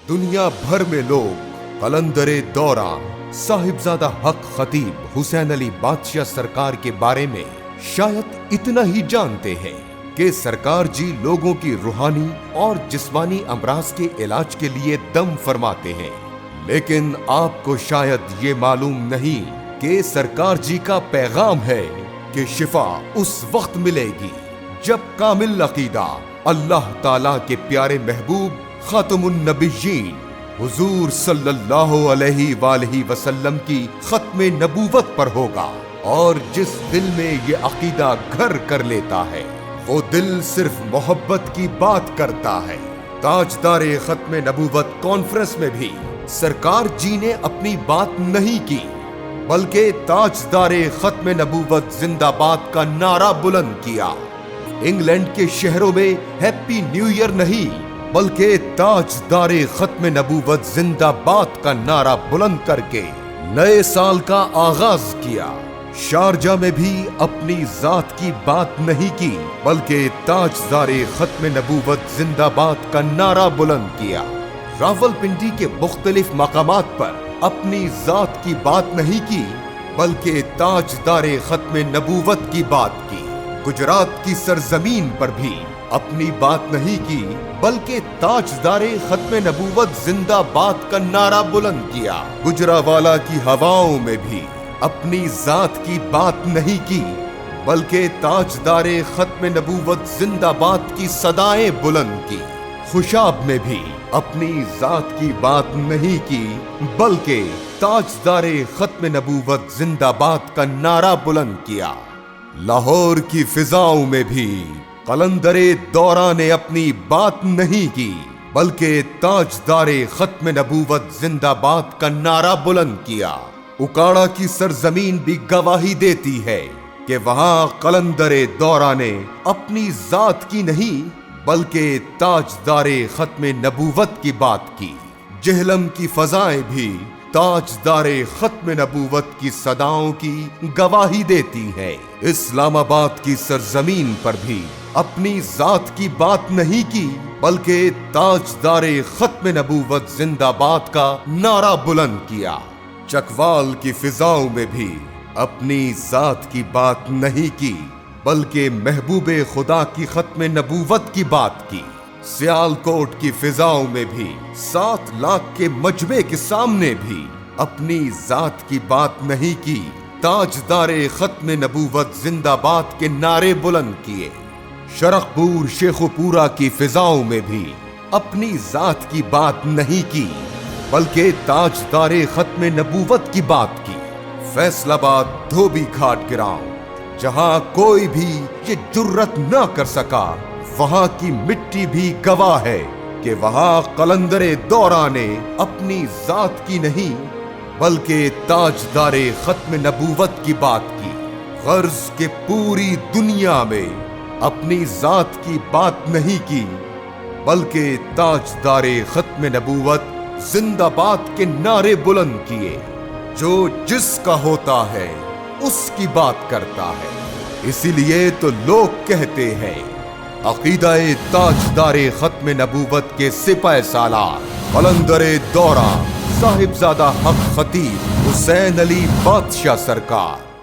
दुनिया भर में लोग कलंदरे दौरा साहिबजादा हक खतीब हुसैन अली बादशाह सरकार के बारे में शायद इतना ही जानते हैं कि सरकार जी लोगों की रूहानी और जिस्मानी अमराज के इलाज के लिए दम फरमाते हैं। लेकिन आपको शायद ये मालूम नहीं कि सरकार जी का पैगाम है कि शिफा उस वक्त मिलेगी जब कामिल अकीदा अल्लाह ताला के प्यारे महबूब खातमुन नबिय्यीन हुजूर सल्लल्लाहु अलैहि वसल्लम की खत्मे नबूवत पर होगा। और जिस दिल में ये अकीदा घर कर लेता है वो दिल सिर्फ मोहब्बत की बात करता है। ताजदारे खत्मे नबूवत कॉन्फ्रेंस में भी सरकार जी ने अपनी बात नहीं की, बल्कि ताजदारे खत्मे नबूवत जिंदाबाद का नारा बुलंद किया। इंग्लैंड के शहरों में हैप्पी न्यू ईयर नहीं, बल्कि ताजदारे खत्मे नबूवत जिंदाबाद का नारा बुलंद करके नए साल का आगाज किया। शारजा में भी अपनी जात की बात नहीं की, बल्कि ताजदारे खत्मे नबूवत जिंदाबाद का नारा बुलंद किया। रावलपिंडी के मुख्तलिफ मकामात पर अपनी जात की बात नहीं की, बल्कि ताजदारे खत्मे नबूवत की बात की। गुजरात की सरजमीन पर भी अपनी बात नहीं की, बल्कि ताजदारे खत्मे नबूवत जिंदाबाद का नारा बुलंद किया। गुजरावाला की हवाओं में भी अपनी जात की बात नहीं की, बल्कि ताजदारे खत्मे नबूवत जिंदाबाद की सदाएं बुलंद की। खुशाब में भी अपनी जात की बात नहीं की, बल्कि ताजदारे खत्मे नबूवत जिंदाबाद का नारा बुलंद किया। लाहौर की फिजाओं में भी कलंदरे दौरा ने अपनी बात नहीं की, बल्कि ताजदारे खत्मे नबूवत जिंदाबाद का नारा बुलंद किया। उकाड़ा की सरजमीन भी गवाही देती है कि वहां कलंदरे दौरा ने अपनी जात की नहीं, बल्कि ताजदारे खत्मे नबूवत की बात की। जेहलम की फजाएं भी ताजदारे खत्मे नबूवत की सदाओं की गवाही देती है। इस्लामाबाद की सरजमीन पर भी अपनी जात की बात नहीं की, बल्कि ताजदारे खत्मे नबूवत जिंदाबाद का नारा बुलंद किया। चकवाल की फिजाओं में भी अपनी जात की बात नहीं की, बल्कि महबूबे खुदा की खत्मे नबूवत की बात की। सियालकोट की फिजाओं में भी 7 लाख के मजबे के सामने भी अपनी जात की बात नहीं की, ताजदारे खत्मे नबूवत जिंदाबाद के नारे बुलंद किए। शरखपुर शेखुपुरा की फिजाओं में भी अपनी जात की बात नहीं की, बल्कि ताजदारे खत्मे नबूवत की बात की। फैसलाबाद धोबी घाट गिराओ जहां कोई भी ये जुर्रत न कर सका, वहां की मिट्टी भी गवाह है कि वहां कलंदरे दौरा ने अपनी जात की नहीं, बल्कि ताजदारे खत्मे नबूवत की बात की। गर्ज के पूरी दुनिया में अपनी जात की बात नहीं की, बल्कि ताजदारे खत्मे नबूवत जिंदाबाद के नारे बुलंद किए। जो जिसका होता है उसकी बात करता है, इसीलिए तो लोग कहते हैं अकीदाए ताजदारे खत्मे नबूवत के सिपाह सालार कलंदरे दौरा साहिबजादा हक खतीब हुसैन अली बादशाह सरकार।